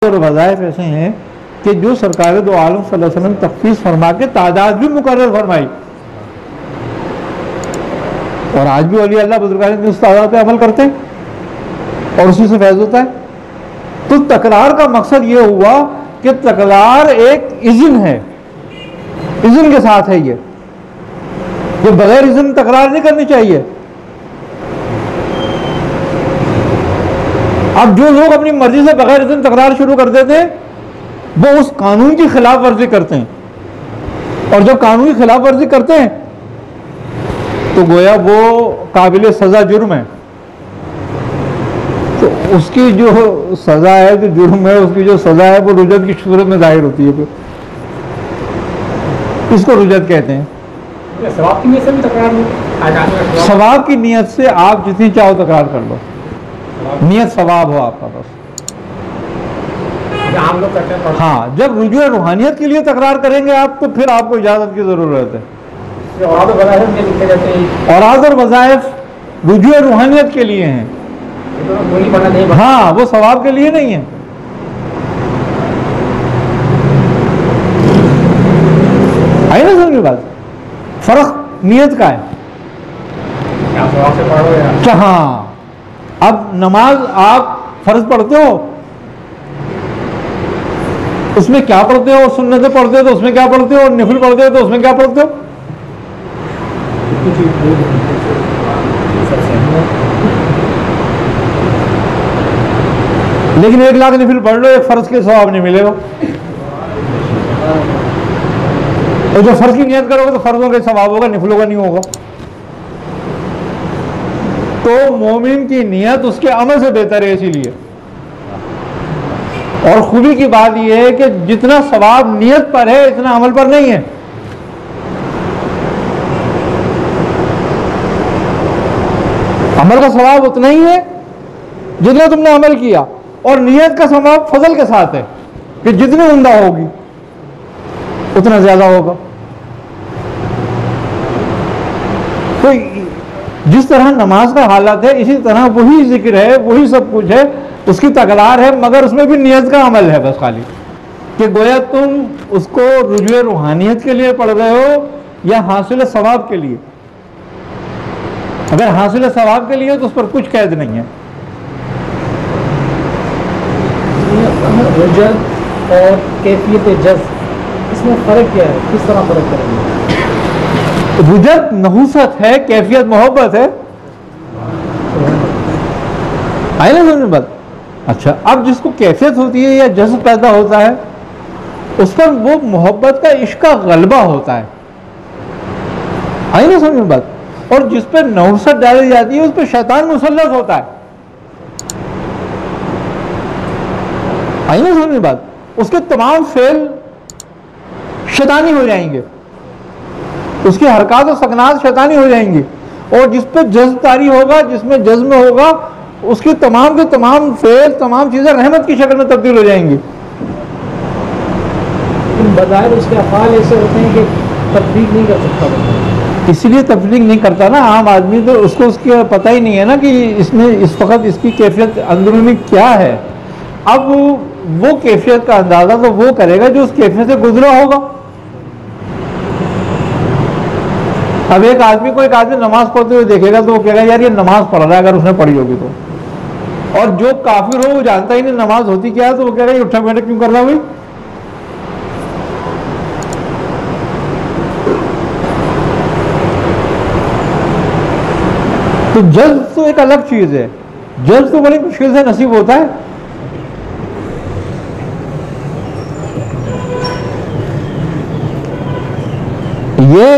और वज़ाइफ ऐसे हैं कि जो सरकार दो आलम सल्लल्लाहु अलैहि वसल्लम तख्सीस फरमा के तादाद भी मुकर्रर फरमाई, और आज भी वली अल्लाह बुजुर्गान उस तादाद पे अमल करते हैं और उसी से फैज़ होता है। तो तकरार का मकसद ये हुआ कि तकरार एक इज़्न है, इज़्न के साथ है ये बगैर इज़्न तकरार नहीं करनी चाहिए। अब जो लोग अपनी मर्जी से बगैर इज़्न तकरार शुरू कर देते हैं वो उस कानून की खिलाफ वर्जी करते हैं, और जब कानून की खिलाफ वर्जी करते हैं तो गोया वो काबिल सज़ा जुर्म है। तो उसकी जो सज़ा है, जो जुर्म है, उसकी जो सज़ा है वो रुजत की सूरत में जाहिर होती है। फिर इसको रुजत कहते हैं। सवाब की नीयत से भी तकरार नहीं, सवाब की नीयत से आप जितनी चाहो तकरार कर लो, नियत सवाब हो आपका बस। आम लोग करते हैं। हाँ, जब रुजू रूहानियत के लिए तकरार करेंगे आप तो फिर आपको इजाज़त की ज़रूरत है। औराद और वज़ाइफ में लिखे जाते हैं, औराद और वज़ाइफ रुजू रूहानियत के लिए हैं। बोली पढ़ना नहीं। हाँ, वो सवाब के लिए नहीं है। आई ना समझ बात? फर्क नियत का है। सवाब से पढ़ो या अच्छा, हाँ, अब नमाज आप फर्ज पढ़ते हो, उसमें क्या पढ़ते हो? सुन्नतें पढ़ते हो तो उसमें क्या पढ़ते हो? नफिल पढ़ते हो तो उसमें क्या पढ़ते हो? लेकिन 1 लाख नफिल पढ़ लो, एक फर्ज के सवाब नहीं मिलेगा। और जो फर्ज की नियत करोगे तो फर्जों के सवाब होगा, नफिलों का नहीं होगा। तो मोमिन की नियत उसके अमल से बेहतर है। इसीलिए और खूबी की बात यह है कि जितना सवाब नियत पर है इतना अमल पर नहीं है। अमल का सवाब उतना ही है जितना तुमने अमल किया, और नियत का सवाब फजल के साथ है कि जितनी उम्दा होगी उतना ज्यादा होगा। तो जिस तरह नमाज का हालत है इसी तरह वही जिक्र है, वही सब कुछ है, उसकी तकरार है, मगर उसमें भी नियत का अमल है बस खाली, कि गोया तुम उसको रुजू रूहानियत के लिए पढ़ रहे हो या हासिल सवाब के लिए। अगर हासिल सवाब के लिए तो उस पर कुछ कैद नहीं है। रुजत और कैफियत जज़्ब, इसमें फ़र्क क्या है? किस तरह फ़र्क करेंगे? रुजत नहुसत है, कैफियत मोहब्बत है। आई ना समझ बात? अच्छा, अब जिसको कैफियत होती है या जज्ब पैदा होता है उस पर वो मोहब्बत का इश्क का गलबा होता है। आई ना समझ बात? और जिस पर नहुसत डाली जाती है उस पर शैतान मुसल्लत होता है। आई ना समझ बात? उसके तमाम फेल शैतानी हो जाएंगे, उसकी हरकत और सकनात शैतानी हो जाएंगी। और जिस पर जज्ब तारी होगा, जिसमें जज्ब होगा, उसकी तमाम के तमाम फेल, तमाम चीजें रहमत की शक्ल में तब्दील हो जाएंगी। बज़ाहिर उसके अफ़ाल ऐसे होते हैं कि तब्दील नहीं कर सकता, इसीलिए तब्दील नहीं करता ना आम आदमी, तो उसको उसकी पता ही नहीं है ना कि इसमें इस वक्त इसकी कैफियत अंदरूनी क्या है। अब वो कैफियत का अंदाजा तो वो करेगा जो उस कैफियत से गुजरा होगा। अब एक आदमी को एक आदमी नमाज पढ़ते हुए देखेगा तो वो कहेगा यार ये नमाज पढ़ रहा है, अगर उसने पढ़ी होगी तो। और जो काफिर हो वो जानता ही नहीं नमाज होती क्या है, तो वो कह रहा है ये उठा बैठक क्यों कर रहा है भाई। तो जज्ब तो एक अलग चीज है, जज्ब तो बड़ी मुश्किल से नसीब होता है। ये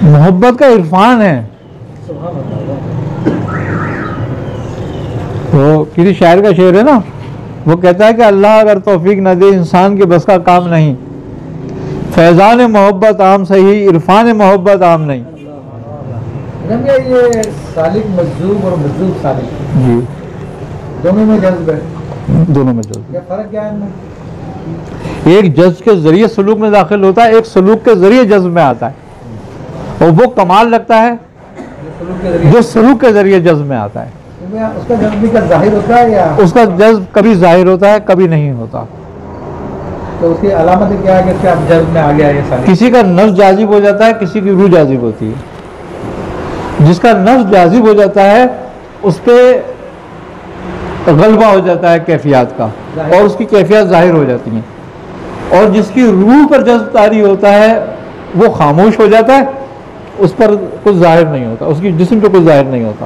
मोहब्बत का इरफान है। तो किसी शायर का शेर है ना, वो कहता है कि अल्लाह अगर तौफीक न दे इंसान के बस का काम नहीं, फैज़ान मोहब्बत आम सही, इरफान मोहब्बत आम नहीं। ये सालिक मजजूब और मजजूब सालिक जी, दोनों में जज्ब है। दोनों में जज्ब। क्या फ़र्क क्या है इनमें? एक जज्ब के जरिए सलूक में दाखिल होता है, एक सलूक के जरिए जज्ब में आता है, और वो कमाल लगता है जो सलूक के जरिए जज्ब में आता है। उसका जज्ब भी का जाहिर होता है या उसका जज्ब कभी जाहिर होता है, कभी नहीं होता। तो उसकी अलामत क्या है कि आप जज्ब में आ गया ये सारी? किसी का नफ्स जाजिब हो जाता है, किसी की रूह जाजिब होती है। जिसका नफ्स जाजिब हो जाता है उस पर गलबा हो जाता है कैफियत का, और उसकी कैफियत जाहिर हो जाती हैं। और जिसकी रूह पर जज्ब तारी होता है वो खामोश हो जाता है, उस पर कुछ जाहिर नहीं होता, उसकी जिस्म पे कुछ जाहिर नहीं होता।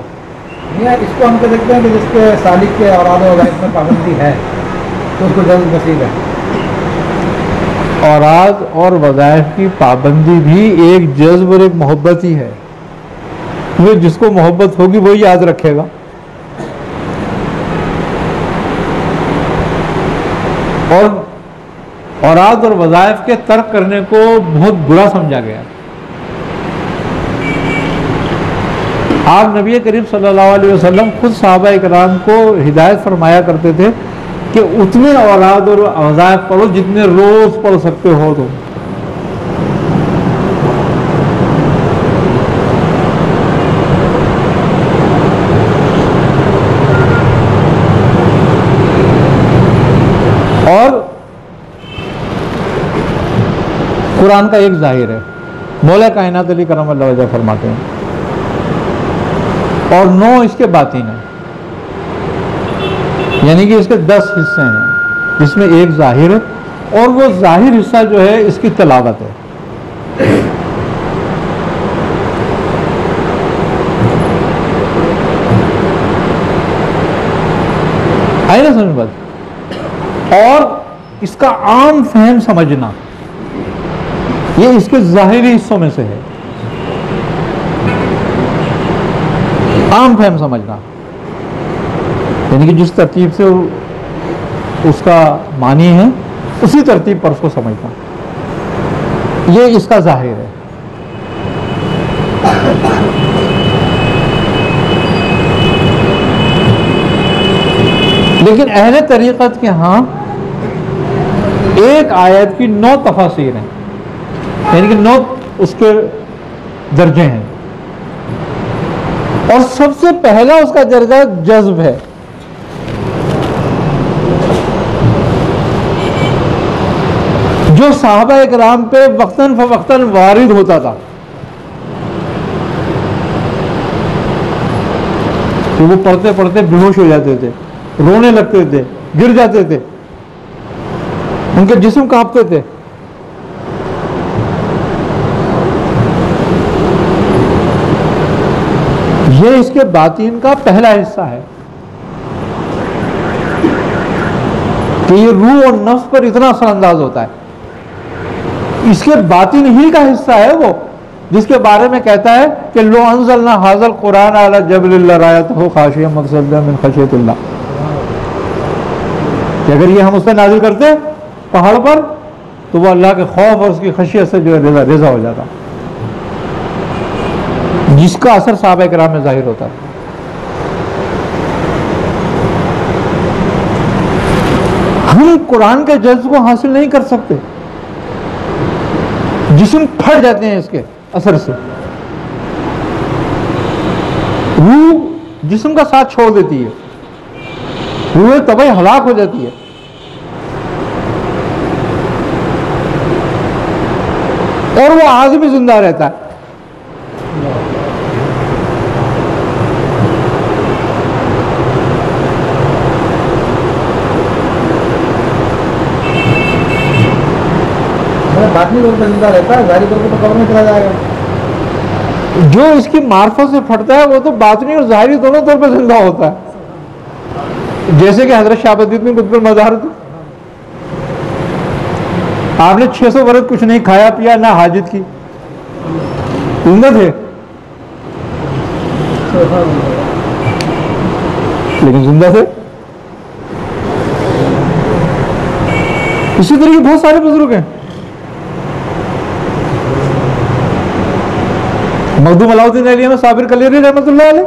इसको हम तो देखते हैं कि जिसके सालिक के औलाद वगैरह में पाबंदी है तो उसको जज्ब नसीब है। औराद और वज़ाइफ की पाबंदी भी एक जज्ब और एक मोहब्बत ही है। वो जिसको मोहब्बत होगी वही याद रखेगा। और औराद और वज़ाइफ के तर्क करने को बहुत बुरा समझा गया। आप नबी करीम सल्लल्लाहु अलैहि वसल्लम खुद सहाबा इकराम को हिदायत फरमाया करते थे कि उतने औलाद और वज़ाइफ पढ़ो जितने रोज पढ़ सकते हो तुम। और कुरान का एक जाहिर है, मौला कायनात अली करम अल्लाह वजह फरमाते हैं, और 9 इसके बातिन हैं, यानी कि इसके 10 हिस्से हैं जिसमें एक जाहिर है, और वो जाहिर हिस्सा जो है इसकी तलावत है। आई ना समझ बात? और इसका आम फहम समझना ये इसके जाहिरी हिस्सों में से है। आम फहम समझना यानी कि जिस तरतीब से उसका मानी है उसी तरतीब पर उसको समझना, ये इसका जाहिर है। लेकिन अहले तरीक़त के यहाँ एक आयत की 9 तफासीर हैं, यानी कि 9 उसके दर्जे हैं, और सबसे पहला उसका दर्जा जज्ब है। जो सहाबा इकराम पे वक्तन फवक्तन वारिद होता था कि वो पढ़ते पढ़ते बेहोश हो जाते थे, रोने लगते थे, गिर जाते थे, उनके जिस्म कांपते थे। ये इसके बातीन का पहला हिस्सा है कि ये रूह और नफ्स पर इतना असरअंदाज होता है। इसके बातिन ही का हिस्सा है वो, जिसके बारे में कहता है कि लो अंज़लना हाज़ल कुरान अला जबलिन लरायतहु खाशियम मुतसद्दिअम मिन खशियतिल्लाह, कि अगर ये हम उस पर नाजिल करते पहाड़ पर तो वो अल्लाह के खौफ और उसकी खशियत से जो है रेजा हो जाता, जिसका असर सहाबा किराम में जाहिर होता है। हम कुरान के जज्ब को हासिल नहीं कर सकते, जिस्म फट जाते हैं इसके असर से, रूह जिस्म का साथ छोड़ देती है, रूह तबाही हलाक हो जाती है। और वो आज भी जिंदा रहता है। बातनी तौर पर जिंदा रहता है, जाहिरी तौर पर तो कब्र में चला जाएगा। जो इसकी मार्फत से फटता है वो तो बातनी और जाहिरी दोनों तौर पर जिंदा होता है। जैसे कि हजरत शाहबुद्दीन कुतुब मज़ार थे, आपने 600 बरस कुछ नहीं खाया पिया, ना हाजित की, जिंदा थे, लेकिन जिंदा थे। इसी तरह के बहुत सारे बुजुर्ग हैं। मखदूम अलाउद्दीन अहलिया में साबिर कलेरी रहमतुल्लाह अलैह,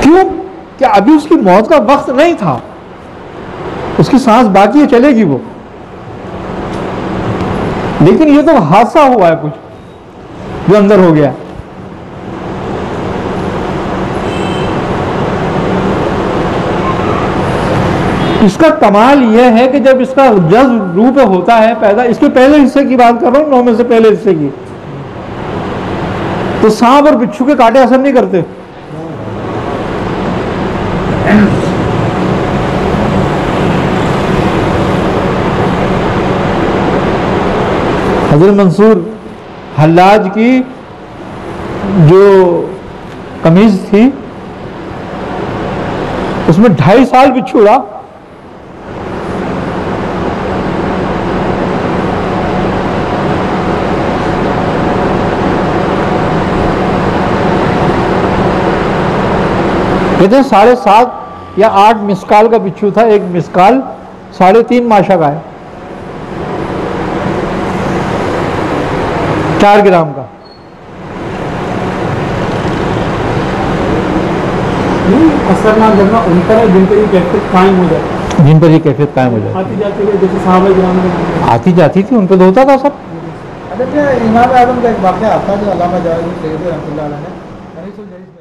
क्यों? कि अभी उसकी मौत का वक्त नहीं था, उसकी सांस बाकी है, चलेगी वो, लेकिन ये तो हादसा हुआ है कुछ, जो अंदर हो गया। इसका कमाल यह है कि जब इसका जज्ब रूप होता है पैदा, इसके पहले हिस्से की बात कर रहा हूं, 9 में से पहले हिस्से की, तो सांप और बिच्छू के कांटे असर नहीं करते। हजरत मंसूर हल्लाज की जो कमीज थी उसमें 2.5 साल बिच्छू उड़ा। कहते हैं 7.5 या 8 मिसकाल का बिच्छू था। एक मिसकाल 3.5 माशा का है, 4 ग्राम का। असर ना करना उन पर है जिन पर ये कैफियत कायम हो जाए, जिन पर ये कैफियत कायम हो जाए। आती जाती है जैसे साहबा किराम में आती जाती थी, उन पर होता था सब। अच्छा, इमाम आजम का एक वाक़या आता है जो अल्लामा जावेद रहमतुल्लाह अलैह ने